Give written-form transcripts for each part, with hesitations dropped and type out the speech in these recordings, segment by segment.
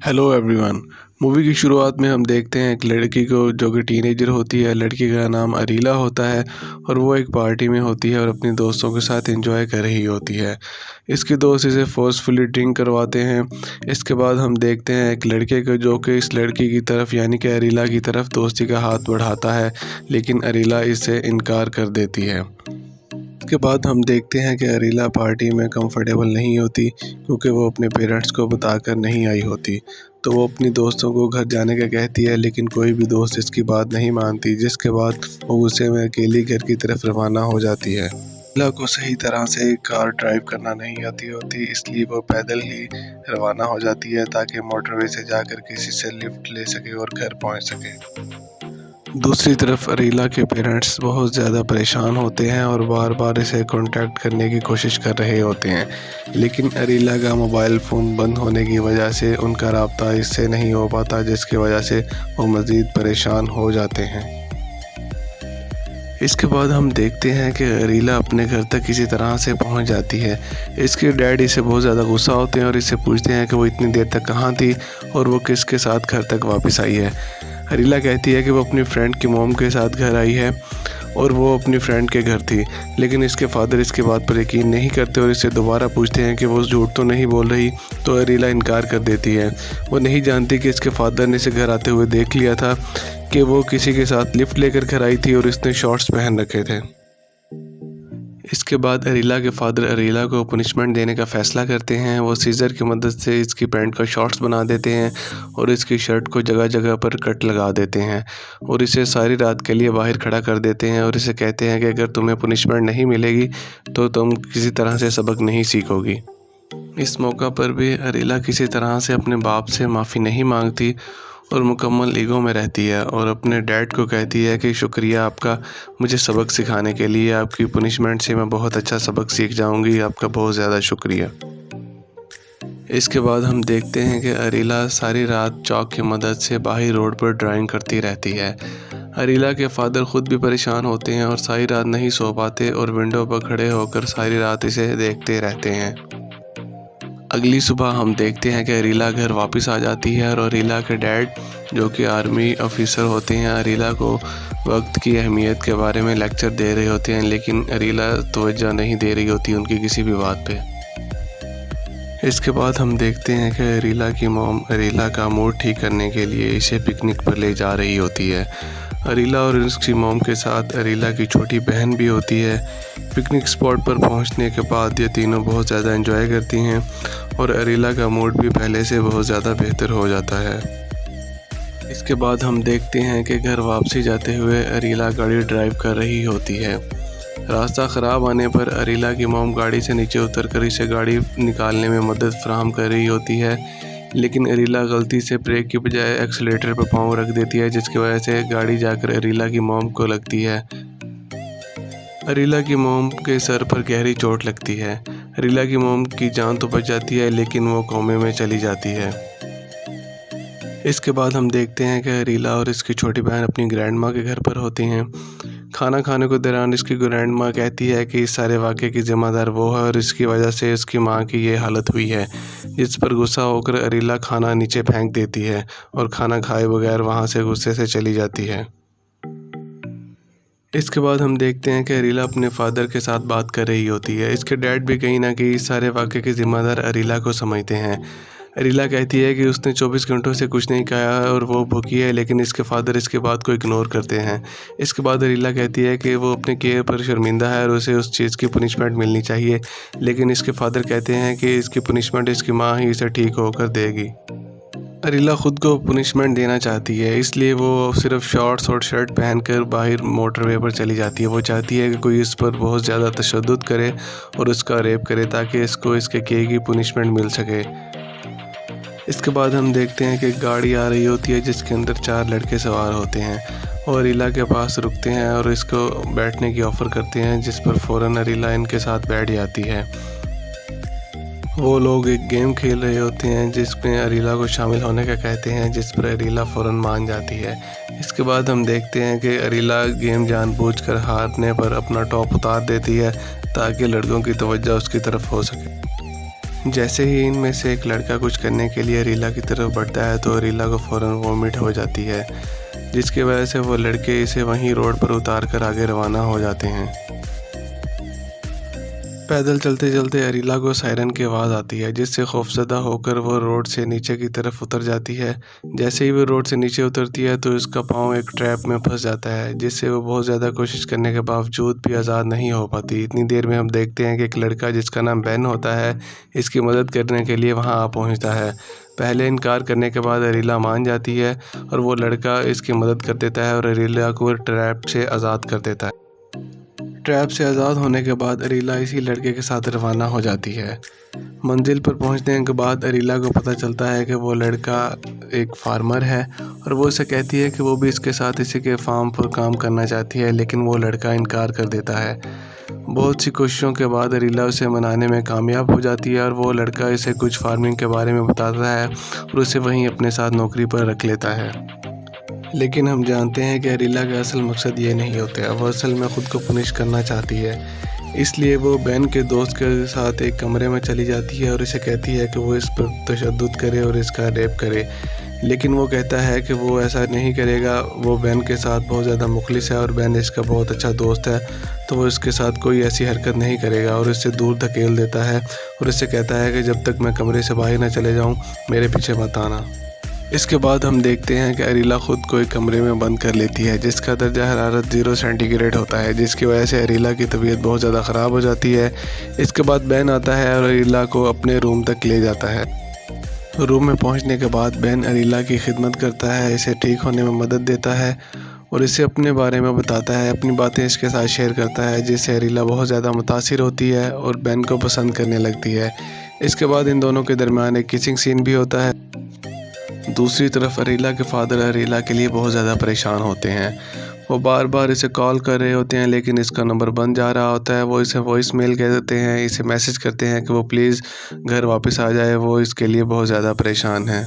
Hello everyone. Movie की शुरुआत में हम देखते हैं एक लड़की को जो कि टीनेजर होती है। लड़की का नाम अरीला होता है और वो एक पार्टी में होती है और अपने दोस्तों के साथ एंजॉय कर रही होती है। इसके दोस्त इसे फोर्सफुली ड्रिंक करवाते हैं। इसके बाद हम देखते हैं एक लड़के को जो कि इस लड़की की तरफ यानी कि अरीला की तरफ दोस्ती का हाथ बढ़ाता है, लेकिन अरीला इससे इनकार कर देती है। इसके बाद हम देखते हैं कि अरीला पार्टी में कंफर्टेबल नहीं होती क्योंकि वो अपने पेरेंट्स को बताकर नहीं आई होती। तो वो अपनी दोस्तों को घर जाने का कहती है, लेकिन कोई भी दोस्त इसकी बात नहीं मानती, जिसके बाद वो गुस्से में अकेली घर की तरफ रवाना हो जाती है। अरीला को सही तरह से कार ड्राइव करना नहीं आती होती, इसलिए वो पैदल ही रवाना हो जाती है ताकि मोटरवे से जाकर किसी से लिफ्ट ले सके और घर पहुंच सके। दूसरी तरफ अरीला के पेरेंट्स बहुत ज़्यादा परेशान होते हैं और बार बार इसे कांटेक्ट करने की कोशिश कर रहे होते हैं, लेकिन अरीला का मोबाइल फ़ोन बंद होने की वजह से उनका राब्ता इससे नहीं हो पाता, जिसकी वजह से वो मज़ीद परेशान हो जाते हैं। इसके बाद हम देखते हैं कि अरीला अपने घर तक किसी तरह से पहुंच जाती है। इसके डैड इसे बहुत ज़्यादा गुस्सा होते हैं और इससे पूछते हैं कि वो इतनी देर तक कहाँ थी और वो किसके साथ घर तक वापस आई है। अरीला कहती है कि वो अपनी फ्रेंड की मॉम के साथ घर आई है और वो अपनी फ्रेंड के घर थी, लेकिन इसके फादर इसके बात पर यकीन नहीं करते और इससे दोबारा पूछते हैं कि वो झूठ तो नहीं बोल रही। तो अरीला इनकार कर देती है। वो नहीं जानती कि इसके फादर ने इसे घर आते हुए देख लिया था कि वो किसी के साथ लिफ्ट लेकर घर आई थी और इसने शॉर्ट्स पहन रखे थे। इसके बाद अरीला के फादर अरीला को पनिशमेंट देने का फ़ैसला करते हैं। वो सीज़र की मदद से इसकी पैंट का शॉर्ट्स बना देते हैं और इसकी शर्ट को जगह जगह पर कट लगा देते हैं और इसे सारी रात के लिए बाहर खड़ा कर देते हैं और इसे कहते हैं कि अगर तुम्हें पनिशमेंट नहीं मिलेगी तो तुम किसी तरह से सबक नहीं सीखोगी। इस मौका पर भी अरीला किसी तरह से अपने बाप से माफ़ी नहीं मांगती और मुकम्मल ईगो में रहती है और अपने डैड को कहती है कि शुक्रिया आपका मुझे सबक सिखाने के लिए, आपकी पनिशमेंट से मैं बहुत अच्छा सबक सीख जाऊंगी, आपका बहुत ज़्यादा शुक्रिया। इसके बाद हम देखते हैं कि अरीला सारी रात चौक की मदद से बाहरी रोड पर ड्राइंग करती रहती है। अरीला के फादर ख़ुद भी परेशान होते हैं और सारी रात नहीं सो पाते और विंडो पर खड़े होकर सारी रात इसे देखते रहते हैं। अगली सुबह हम देखते हैं कि अरीला घर वापस आ जाती है और अरीला के डैड जो कि आर्मी ऑफिसर होते हैं अरीला को वक्त की अहमियत के बारे में लेक्चर दे रहे होते हैं, लेकिन अरीला तवज्जो नहीं दे रही होती उनकी किसी भी बात पे। इसके बाद हम देखते हैं कि अरीला की मॉम अरीला का मूड ठीक करने के लिए इसे पिकनिक पर ले जा रही होती है। अरीला और उसकी मॉम के साथ अरीला की छोटी बहन भी होती है। पिकनिक स्पॉट पर पहुंचने के बाद ये तीनों बहुत ज़्यादा एंजॉय करती हैं और अरीला का मूड भी पहले से बहुत ज़्यादा बेहतर हो जाता है। इसके बाद हम देखते हैं कि घर वापसी जाते हुए अरीला गाड़ी ड्राइव कर रही होती है। रास्ता ख़राब आने पर अरीला की मॉम गाड़ी से नीचे उतरकर इसे गाड़ी निकालने में मदद फराहम कर रही होती है, लेकिन अरीला गलती से ब्रेक की बजाय एक्सीलेटर पर पाँव रख देती है, जिसकी वजह से गाड़ी जाकर अरीला की मॉम को लगती है। अरीला की मॉम के सर पर गहरी चोट लगती है। अरीला की मॉम की जान तो बच जाती है, लेकिन वो कोमे में चली जाती है। इसके बाद हम देखते हैं कि अरीला और इसकी छोटी बहन अपनी ग्रैंड माँ के घर पर होती हैं। खाना खाने के दौरान इसकी ग्रैंड माँ कहती है कि इस सारे वाक़े की ज़िम्मेदार वो है और इसकी वजह से इसकी माँ की ये हालत हुई है, जिस पर गुस्सा होकर अरीला खाना नीचे फेंक देती है और खाना खाए बगैर वहाँ से गुस्से से चली जाती है। इसके बाद हम देखते हैं कि अरीला अपने फादर के साथ बात कर रही होती है। इसके डैड भी कहीं ना कहीं इस सारे वाक़े के ज़िम्मेदार अरीला को समझते हैं। अरीला कहती है कि उसने 24 घंटों से कुछ नहीं खाया है और वो भूखी है, लेकिन इसके फादर इसके बात को इग्नोर करते हैं। इसके बाद अरीला कहती है कि वो अपने किए पर शर्मिंदा है और उसे उस चीज़ की पनिशमेंट मिलनी चाहिए, लेकिन इसके फादर कहते हैं कि इसकी पनिशमेंट इसकी माँ ही इसे ठीक होकर देगी। अरीला ख़ुद को पनिशमेंट देना चाहती है, इसलिए वो सिर्फ शॉर्ट्स और शर्ट पहनकर बाहर मोटरवे पर चली जाती है। वो चाहती है कि कोई इस पर बहुत ज़्यादा तशद्दुद करे और उसका रेप करे ताकि इसको इसके किए की पनिशमेंट मिल सके। इसके बाद हम देखते हैं कि गाड़ी आ रही होती है जिसके अंदर 4 लड़के सवार होते हैं और अरीला के पास रुकते हैं और इसको बैठने की ऑफ़र करते हैं, जिस पर फ़ौरन अरीला इनके साथ बैठ जाती है। वो लोग एक गेम खेल रहे होते हैं जिसमें अरीला को शामिल होने का कहते हैं, जिस पर अरीला फ़ौरन मान जाती है। इसके बाद हम देखते हैं कि अरीला गेम जानबूझकर हारने पर अपना टॉप उतार देती है ताकि लड़कों की तवज्जो उसकी तरफ हो सके। जैसे ही इनमें से एक लड़का कुछ करने के लिए अरीला की तरफ बढ़ता है तो अरीला को फ़ौरन वॉमिट हो जाती है, जिसकी वजह से वो लड़के इसे वहीं रोड पर उतार कर आगे रवाना हो जाते हैं। पैदल चलते चलते अरीला को सायरन की आवाज़ आती है, जिससे खौफज़दा होकर वो रोड से नीचे की तरफ उतर जाती है। जैसे ही वो रोड से नीचे उतरती है तो इसका पाँव एक ट्रैप में फंस जाता है, जिससे वो बहुत ज़्यादा कोशिश करने के बावजूद भी आज़ाद नहीं हो पाती। इतनी देर में हम देखते हैं कि एक लड़का जिसका नाम बेन होता है इसकी मदद करने के लिए वहाँ आ पहुँचता है। पहले इनकार करने के बाद अरीला मान जाती है और वो लड़का इसकी मदद कर देता है और अरीला को ट्रैप से आज़ाद कर देता है। ट्रैप से आज़ाद होने के बाद अरीला इसी लड़के के साथ रवाना हो जाती है। मंजिल पर पहुंचने के बाद अरीला को पता चलता है कि वो लड़का एक फार्मर है और वो उसे कहती है कि वो भी इसके साथ इसी के फार्म पर काम करना चाहती है, लेकिन वो लड़का इनकार कर देता है। बहुत सी कोशिशों के बाद अरीला उसे मनाने में कामयाब हो जाती है और वो लड़का इसे कुछ फार्मिंग के बारे में बताता है और उसे वहीं अपने साथ नौकरी पर रख लेता है। लेकिन हम जानते हैं कि अरीला का असल मकसद ये नहीं होता है, वो असल में ख़ुद को पुनिश करना चाहती है। इसलिए वो बेन के दोस्त के साथ एक कमरे में चली जाती है और इसे कहती है कि वो इस पर तशद्दुद करे और इसका रेप करे, लेकिन वो कहता है कि वो ऐसा नहीं करेगा। वो बेन के साथ बहुत ज़्यादा मुखलिस है और बेन इसका बहुत अच्छा दोस्त है, तो वो इसके साथ कोई ऐसी हरकत नहीं करेगा और इससे दूर धकेल देता है और इससे कहता है कि जब तक मैं कमरे से बाहर ना चले जाऊँ मेरे पीछे मत आना। इसके बाद हम देखते हैं कि अरीला ख़ुद को एक कमरे में बंद कर लेती है, जिसका दर्जा हरारत 0 सेंटीग्रेड होता है, जिसकी वजह से अरीला की तबीयत बहुत ज़्यादा ख़राब हो जाती है। इसके बाद बेन आता है और अरीला को अपने रूम तक ले जाता है। रूम में पहुंचने के बाद बेन अरीला की खिदमत करता है, इसे ठीक होने में मदद देता है और इसे अपने बारे में बताता है, अपनी बातें इसके साथ शेयर करता है, जिससे अरीला बहुत ज़्यादा मुतासिर होती है और बेन को पसंद करने लगती है। इसके बाद इन दोनों के दरमियान एक किसिंग सीन भी होता है। दूसरी तरफ अरीला के फादर अरीला के लिए बहुत ज़्यादा परेशान होते हैं। वो बार बार इसे कॉल कर रहे होते हैं, लेकिन इसका नंबर बंद जा रहा होता है। वो इसे वॉइस मेल कह देते हैं, इसे मैसेज करते हैं कि वो प्लीज़ घर वापस आ जाए। वो इसके लिए बहुत ज़्यादा परेशान है।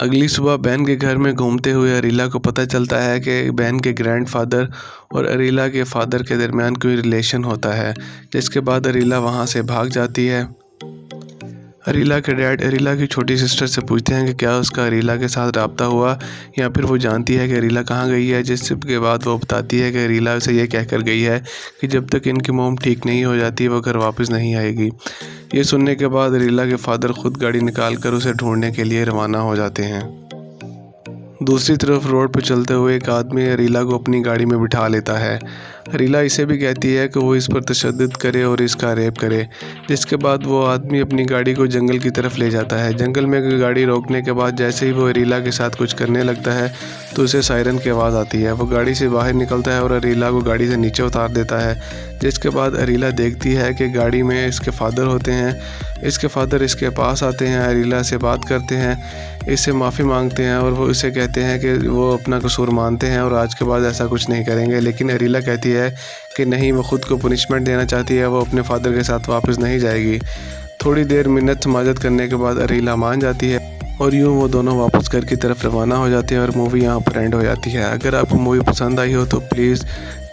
अगली सुबह बेन के घर में घूमते हुए अरीला को पता चलता है कि बेन के ग्रैंडफादर और अरीला के फादर के दरमियान कोई रिलेशन होता है, जिसके बाद अरीला वहाँ से भाग जाती है। अरीला के डैड अरीला की छोटी सिस्टर से पूछते हैं कि क्या उसका अरीला के साथ रब्ता हुआ या फिर वो जानती है कि अरीला कहाँ गई है, जिसके बाद वो बताती है कि अरीला उसे ये कहकर गई है कि जब तक इनकी मोम ठीक नहीं हो जाती वो घर वापस नहीं आएगी। ये सुनने के बाद अरीला के फादर खुद गाड़ी निकाल कर उसे ढूंढने के लिए रवाना हो जाते हैं। दूसरी तरफ रोड पर चलते हुए एक आदमी अरीला को अपनी गाड़ी में बिठा लेता है। अरीला इसे भी कहती है कि वो इस पर तशद्दुद करे और इसका रेप करे, जिसके बाद वो आदमी अपनी गाड़ी को जंगल की तरफ ले जाता है। जंगल में गाड़ी रोकने के बाद जैसे ही वो अरीला के साथ कुछ करने लगता है तो उसे सायरन की आवाज़ आती है। वो गाड़ी से बाहर निकलता है और अरीला को गाड़ी से नीचे उतार देता है, जिसके बाद अरीला देखती है कि गाड़ी में इसके फादर होते हैं। इसके फादर इसके पास आते हैं, अरीला से बात करते हैं, इससे माफ़ी मांगते हैं और वो इसे कहते हैं कि वो अपना कसूर मानते हैं और आज के बाद ऐसा कुछ नहीं करेंगे। लेकिन अरीला कहती है कि नहीं, वो ख़ुद को पनिशमेंट देना चाहती है, वो अपने फादर के साथ वापस नहीं जाएगी। थोड़ी देर मिन्नत समाजत करने के बाद अरीला मान जाती है और यूँ वो दोनों वापस घर की तरफ रवाना हो जाते हैं और मूवी यहाँ पर एंड हो जाती है। अगर आपको मूवी पसंद आई हो तो प्लीज़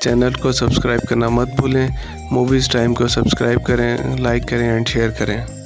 चैनल को सब्सक्राइब करना मत भूलें। मूवीज़ टाइम को सब्सक्राइब करें, लाइक करें एंड शेयर करें।